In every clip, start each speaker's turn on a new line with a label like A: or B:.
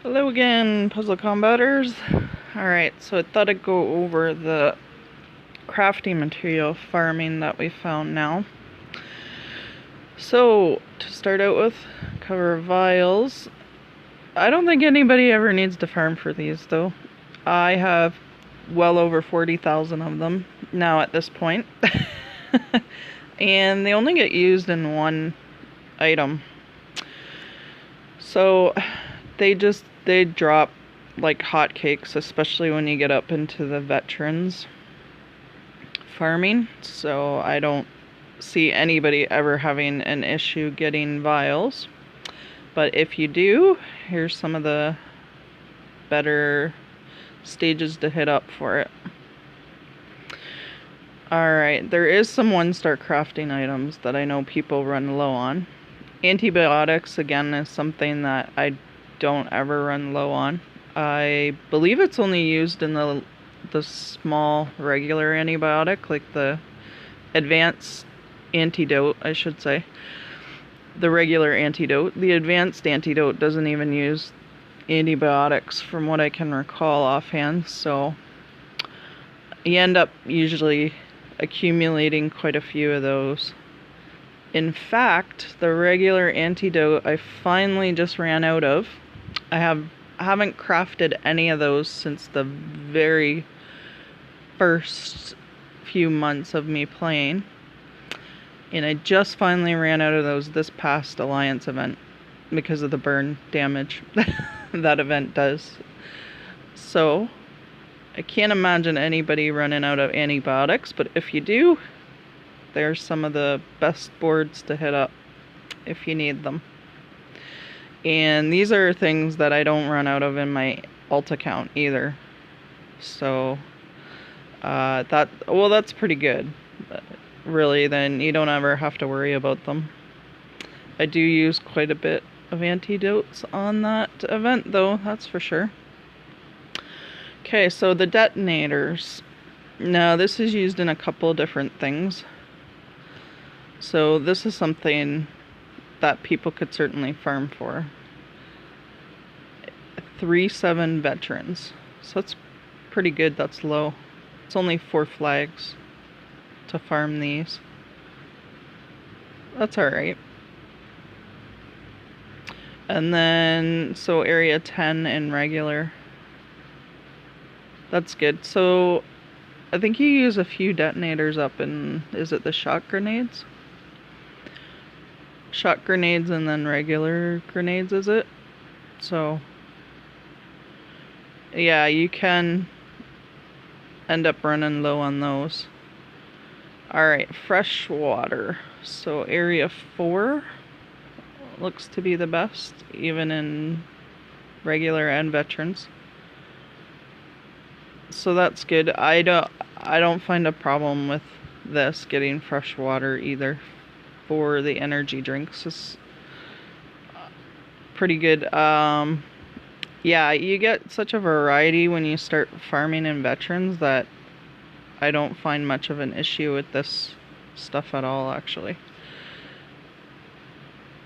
A: Hello again, puzzle combaters. Alright, so I thought I'd go over the crafting material farming that we found now. So, to start out with, cover vials. I don't think anybody ever needs to farm for these though. I have well over 40,000 of them now at this point. And they only get used in one item. So, they drop like hotcakes, especially when you get up into the veterans farming. So I don't see anybody ever having an issue getting vials. But if you do, here's some of the better stages to hit up for it. Alright, there is some 1-star crafting items that I know people run low on. Antibiotics, again, is something that I don't ever run low on. I believe it's only used in the small regular antibiotic, like the advanced antidote, I should say. The regular antidote. The advanced antidote doesn't even use antibiotics from what I can recall offhand, so you end up usually accumulating quite a few of those. In fact, the regular antidote I finally just ran out of. I haven't crafted any of those since the very first few months of me playing. And I just finally ran out of those this past Alliance event because of the burn damage that event does. So, I can't imagine anybody running out of antibiotics, but if you do, there's some of the best boards to hit up if you need them. And these are things that I don't run out of in my alt account either. So, that's pretty good. Really, then you don't ever have to worry about them. I do use quite a bit of antidotes on that event though, that's for sure. Okay, so the detonators. Now, this is used in a couple different things. So this is something that people could certainly farm for. 3-7 veterans. So that's pretty good, that's low. It's only 4 flags to farm these. That's alright. And then, so area 10 in regular. That's good. So, I think you use a few detonators up in, is it the shot grenades? Shot grenades and then regular grenades, is it? So, yeah, you can end up running low on those. Alright, fresh water. So area 4 looks to be the best, even in regular and veterans. So that's good. I don't find a problem with this getting fresh water either for the energy drinks. It's pretty good. Yeah, you get such a variety when you start farming in veterans that I don't find much of an issue with this stuff at all, actually.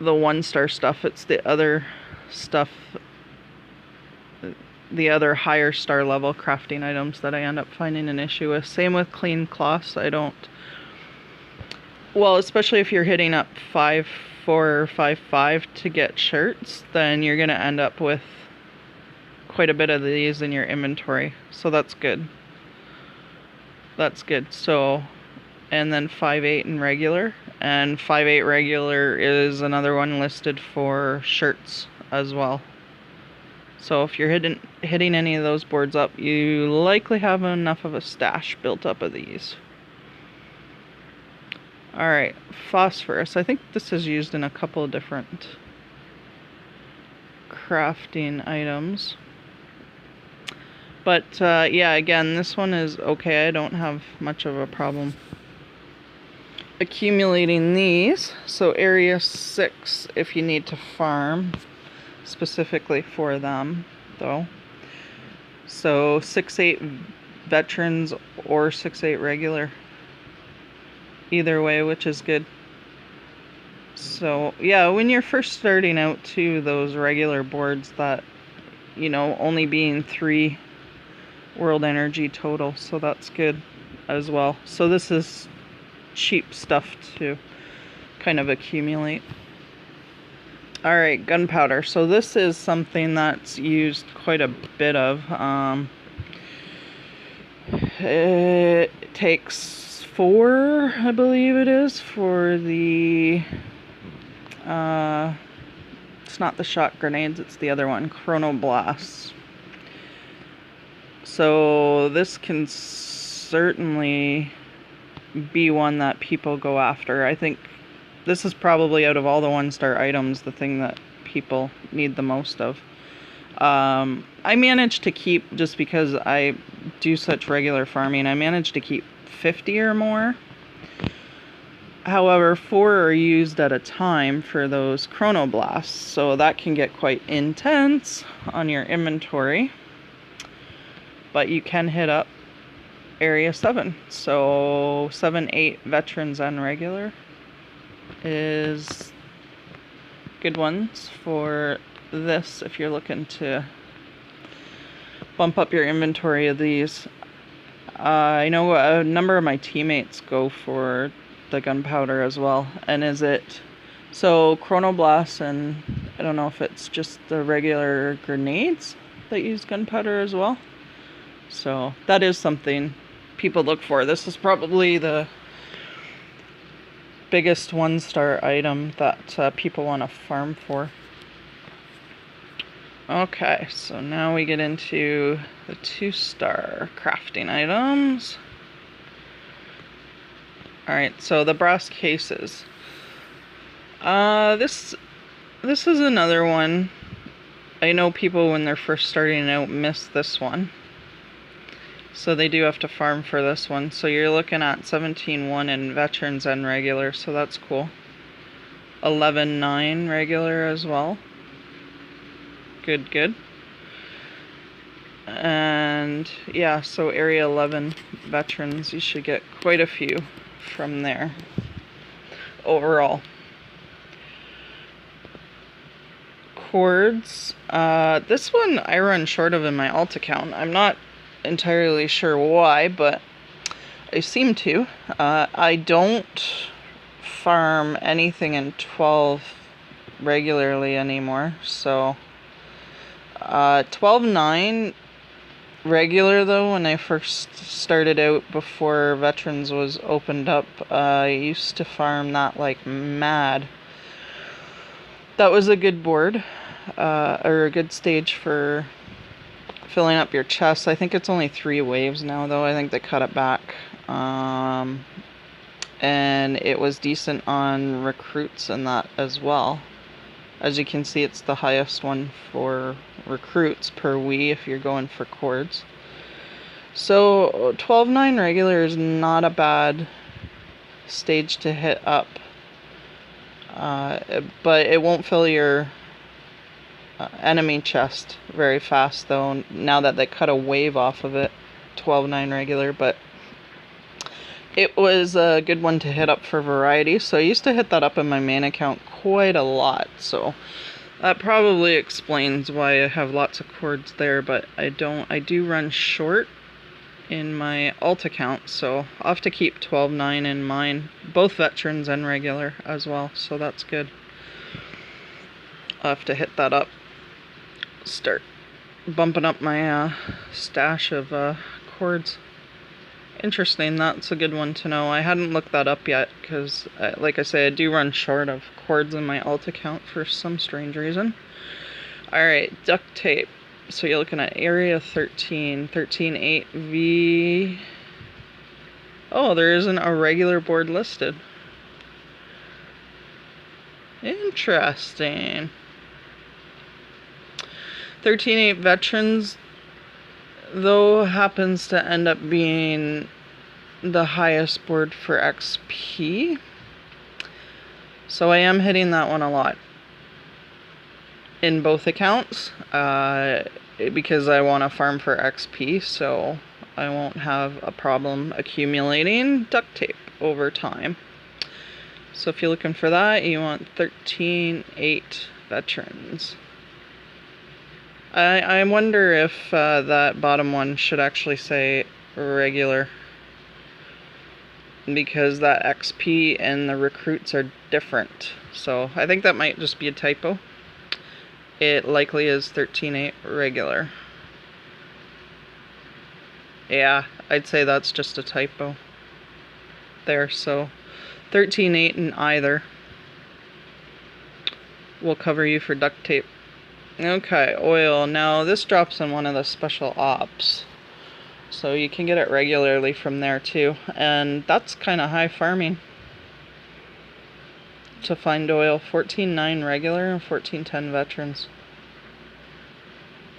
A: The 1-star stuff, it's the other stuff, the other higher star level crafting items that I end up finding an issue with. Same with clean cloths. I don't, well, especially if you're hitting up 5-4 or 5-5 to get shirts, then you're gonna end up with quite a bit of these in your inventory, so that's good. That's good. So, and then 5-8 in regular, and 5-8 regular is another one listed for shirts as well. So if you're hitting any of those boards up, you likely have enough of a stash built up of these. Alright, phosphorus. I think this is used in a couple of different crafting items. But yeah, again, this one is okay. I don't have much of a problem accumulating these. So area 6 if you need to farm specifically for them though. So 6-8 veterans or 6-8 regular. Either way, which is good. So yeah, when you're first starting out too, those regular boards that you know, only being 3 world energy total, so that's good as well. So this is cheap stuff to kind of accumulate. Alright, gunpowder. So this is something that's used quite a bit of. It takes 4, I believe it is, for the it's not the shock grenades, it's the other one, chronoblasts. So this can certainly be one that people go after. I think this is probably, out of all the 1-star items, the thing that people need the most of. I managed to keep, just because I do such regular farming, I managed to keep 50 or more. However, 4 are used at a time for those chronoblasts, so that can get quite intense on your inventory. But you can hit up area 7. So 7, 8 veterans and regular is good ones for this if you're looking to bump up your inventory of these. I know a number of my teammates go for the gunpowder as well. And is it so chronoblasts, and I don't know if it's just the regular grenades that use gunpowder as well. So that is something people look for. This is probably the biggest 1-star item that people want to farm for. Okay, so now we get into the 2-star crafting items. Alright, so the brass cases. This is another one. I know people when they're first starting out miss this one. So they do have to farm for this one. So you're looking at 17.1 in veterans and regular, so that's cool. 11.9 regular as well. Good, good. And yeah, so area 11 veterans, you should get quite a few from there overall. Cords. This one I run short of in my alt account. I'm not entirely sure why, but I seem to. I don't farm anything in 12 regularly anymore, so 12.9 regular though, when I first started out before veterans was opened up, I used to farm that like mad. That was a good board, or a good stage for filling up your chest. I think it's only 3 waves now though. I think they cut it back. And it was decent on recruits and that as well. As you can see, it's the highest one for recruits per Wii if you're going for cords. So 12.9 regular is not a bad stage to hit up. But it won't fill your enemy chest very fast though, now that they cut a wave off of it. 12.9 regular, but it was a good one to hit up for variety. So I used to hit that up in my main account quite a lot, so that probably explains why I have lots of cords there, but I do run short in my alt account, so I'll have to keep 12.9 in mine, both veterans and regular as well, so that's good. I'll have to hit that up, start bumping up my stash of cords. Interesting, that's a good one to know. I hadn't looked that up yet because, like I say, I do run short of cords in my alt account for some strange reason. Alright, duct tape. So you're looking at area 13, 13.8 V. Oh, there isn't a regular board listed. Interesting. 13.8 veterans, though, happens to end up being the highest board for XP. So I am hitting that one a lot in both accounts, because I want to farm for XP, so I won't have a problem accumulating duct tape over time. So if you're looking for that, you want 13.8 veterans. I wonder if that bottom one should actually say regular, because that XP and the recruits are different. So I think that might just be a typo. It likely is 13.8 regular. Yeah, I'd say that's just a typo there. So 13.8 in either will cover you for duct tape. Okay, oil. Now this drops in one of the special ops, so you can get it regularly from there too, and that's kind of high farming to find oil. 14.9 regular and 14.10 veterans.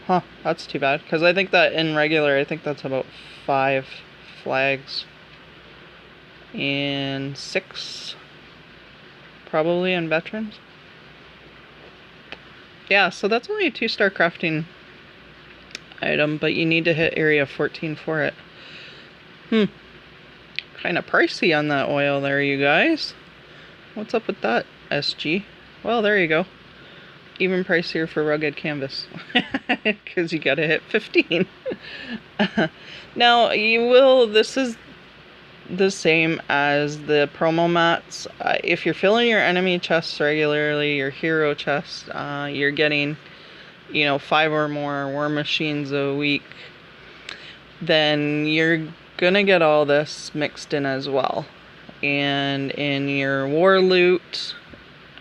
A: Huh, that's too bad, because I think that in regular, I think that's about 5 flags and 6 probably in veterans. Yeah, so that's only a 2-star crafting item, but you need to hit area 14 for it. Kind of pricey on that oil there, you guys. What's up with that, SG? Well, there you go. Even pricier for rugged canvas, because you gotta hit 15. Now, this is the same as the promo mats. If you're filling your enemy chests regularly, your hero chests, you're getting, 5 or more war machines a week, then you're gonna get all this mixed in as well. And in your war loot,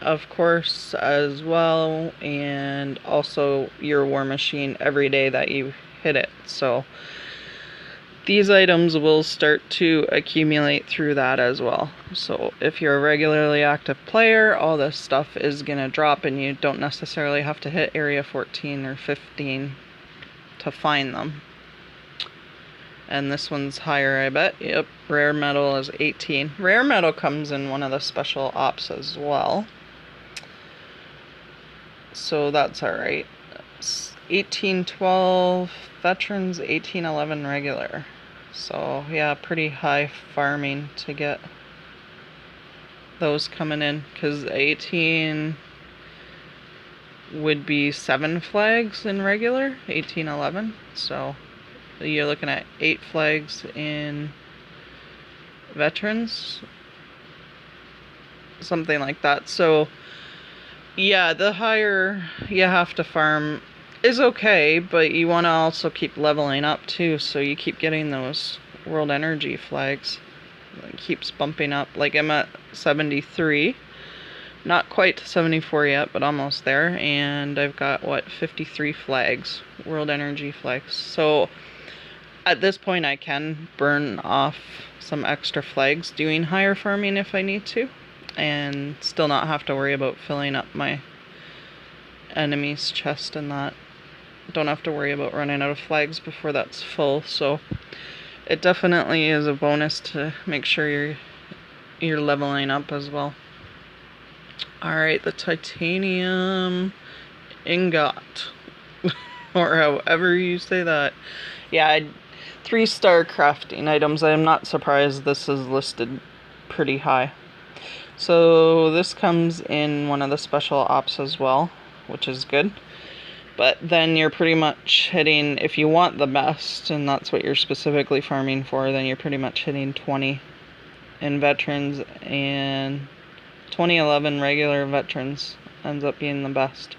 A: of course, as well, and also your war machine every day that you hit it. So these items will start to accumulate through that as well. So if you're a regularly active player, all this stuff is gonna drop, and you don't necessarily have to hit area 14 or 15 to find them. And this one's higher, I bet. Yep, rare metal is 18. Rare metal comes in one of the special ops as well, so that's alright. 1812 veterans, 1811 regular. So yeah, pretty high farming to get those coming in, because 18 would be 7 flags in regular, 1811. So you're looking at 8 flags in veterans, something like that. So yeah, the higher you have to farm is okay, but you want to also keep leveling up too, so you keep getting those world energy flags. It keeps bumping up. Like, I'm at 73, not quite to 74 yet, but almost there, and I've got 53 flags, world energy flags. So at this point I can burn off some extra flags doing higher farming if I need to, and still not have to worry about filling up my enemy's chest and that. Don't have to worry about running out of flags before that's full. So it definitely is a bonus to make sure you're leveling up as well. Alright, the titanium ingot, or however you say that. Yeah, 3-star crafting items. I'm not surprised this is listed pretty high. So this comes in one of the special ops as well, which is good. But then you're pretty much hitting, if you want the best, and that's what you're specifically farming for, then you're pretty much hitting 20 in veterans, and 2011 regular veterans ends up being the best.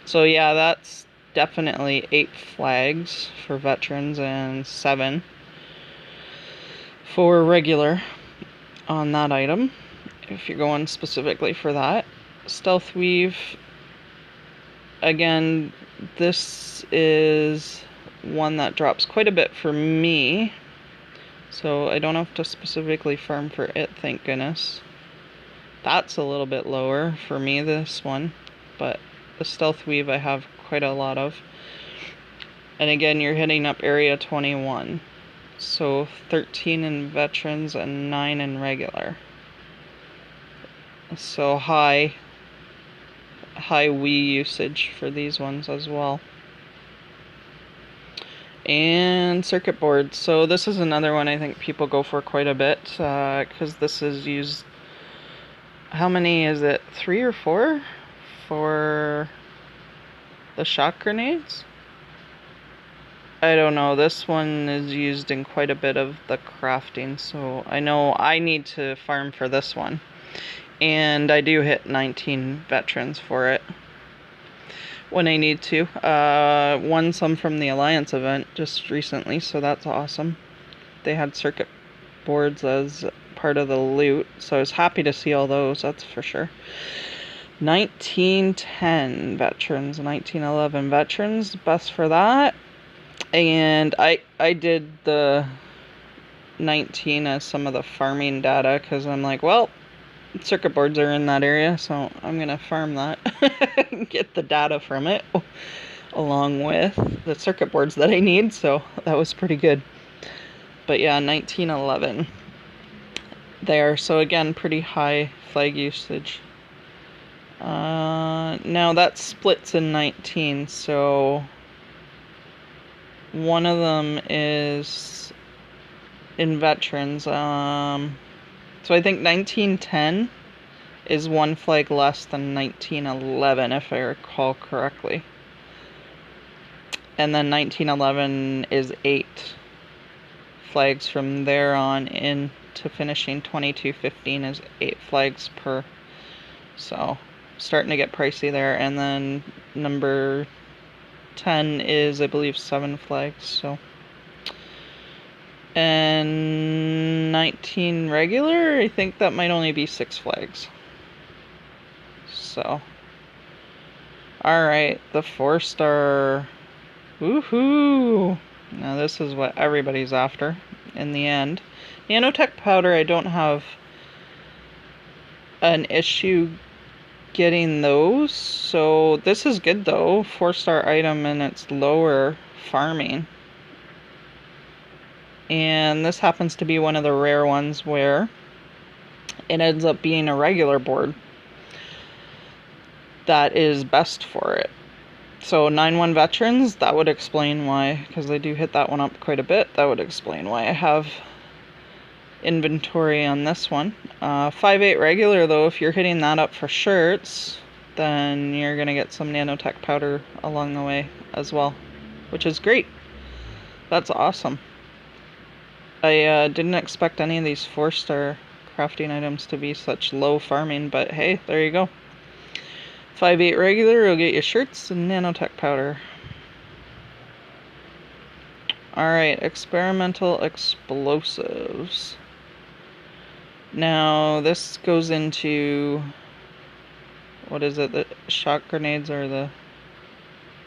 A: So yeah, that's definitely 8 flags for veterans and 7 for regular on that item, if you're going specifically for that. Stealth weave, again, this is one that drops quite a bit for me, so I don't have to specifically farm for it, thank goodness. That's a little bit lower for me, this one, but the stealth weave I have quite a lot of. And again, you're hitting up area 21, so 13 in veterans and 9 in regular. So high Wii usage for these ones as well. And circuit boards. So this is another one I think people go for quite a bit, because this is used, how many is it, 3 or 4 for the shock grenades? I don't know, this one is used in quite a bit of the crafting, so I know I need to farm for this one. And I do hit 19 veterans for it when I need to. Won some from the Alliance event just recently, so that's awesome. They had circuit boards as part of the loot, so I was happy to see all those, that's for sure. 1910 veterans, 1911 veterans, best for that. And I did the 19 as some of the farming data because I'm like, well, circuit boards are in that area, so I'm gonna farm that and get the data from it along with the circuit boards that I need, so that was pretty good. But yeah, 1911 there, so again, pretty high flag usage. Now that splits in 19, so one of them is in veterans. So I think 1910 is one flag less than 1911, if I recall correctly. And then 1911 is 8 flags from there on in to finishing. 2215 is 8 flags per. So starting to get pricey there. And then number 10 is, I believe, 7 flags, so. And 19 regular, I think that might only be 6 flags. So. Alright, the 4-star. Woohoo! Now this is what everybody's after in the end. Nanotech powder, I don't have an issue getting those, so this is good though. 4-star item and it's lower farming, and this happens to be one of the rare ones where it ends up being a regular board that is best for it. So 9-1 veterans, that would explain why, because I do hit that one up quite a bit. That would explain why I have inventory on this one. 5-8 regular though, if you're hitting that up for shirts, then you're gonna get some nanotech powder along the way as well, which is great. That's awesome. I didn't expect any of these 4-star crafting items to be such low farming, but hey, there you go. 5-8 regular will get you shirts and nanotech powder. Alright, experimental explosives. Now, this goes into, what is it, the shock grenades or the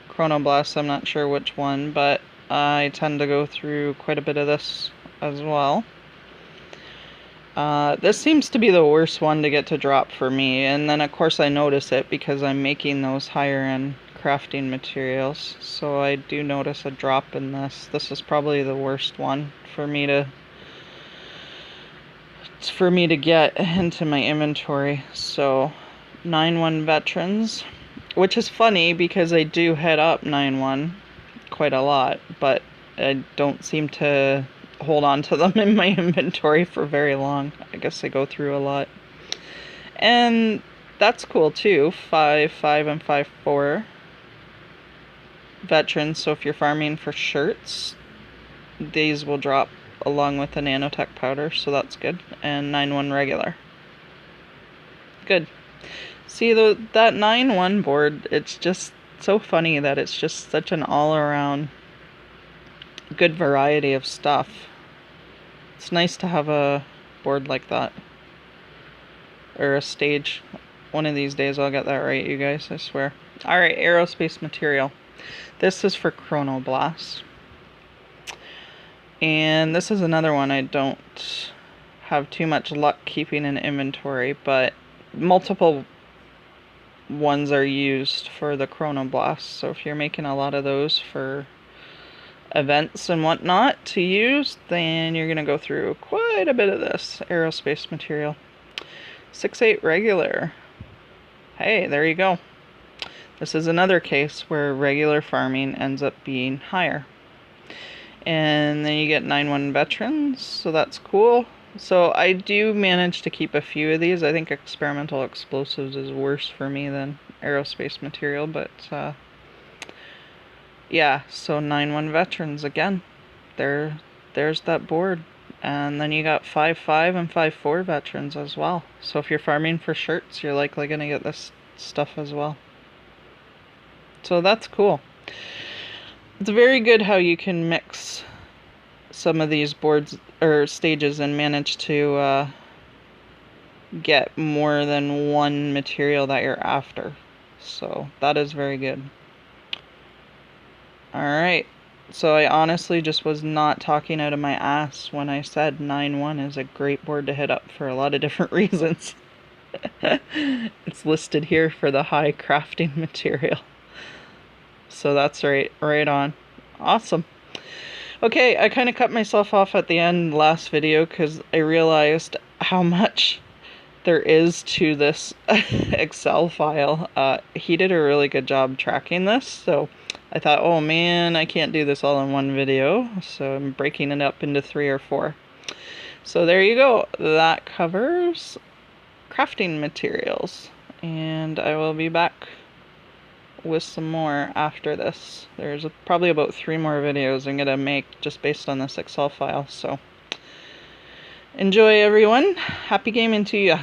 A: chronoblasts, I'm not sure which one, but I tend to go through quite a bit of this as well. This seems to be the worst one to get to drop for me, and then of course I notice it because I'm making those higher end crafting materials, so I do notice a drop in this. This is probably the worst one for me to get into my inventory. So 9-1 veterans, which is funny because I do head up 9-1 quite a lot, but I don't seem to hold on to them in my inventory for very long. I guess I go through a lot. And that's cool too. 5-5 and 5-4 veterans, so if you're farming for shirts, these will drop along with the nanotech powder, so that's good. And 9-1 regular. Good. See, that 9-1 board, it's just so funny that it's just such an all-around good variety of stuff. It's nice to have a board like that. Or a stage. One of these days I'll get that right, you guys, I swear. Alright, aerospace material. This is for Chronoblast. And this is another one I don't have too much luck keeping in inventory, but multiple ones are used for the Chronoblast. So if you're making a lot of those for events and whatnot to use, then you're going to go through quite a bit of this aerospace material. 6-8 regular. Hey, there you go. This is another case where regular farming ends up being higher. And then you get 9-1 veterans, so that's cool. So I do manage to keep a few of these. I think experimental explosives is worse for me than aerospace material, but yeah, so 9-1 veterans again. There's that board. And then you got 5-5 and 5-4 veterans as well. So if you're farming for shirts, you're likely going to get this stuff as well. So that's cool. It's very good how you can mix some of these boards or stages and manage to get more than one material that you're after. So that is very good. Alright, so I honestly just was not talking out of my ass when I said 9-1 is a great board to hit up for a lot of different reasons. It's listed here for the high crafting material. So that's right on. Awesome. Okay, I kind of cut myself off at the end last video because I realized how much there is to this Excel file. He did a really good job tracking this, so I thought, oh man, I can't do this all in one video, so I'm breaking it up into 3 or 4. So there you go. That covers crafting materials, and I will be back with some more after this. There's probably about 3 more videos I'm gonna make just based on this Excel file, so enjoy everyone. Happy gaming to ya.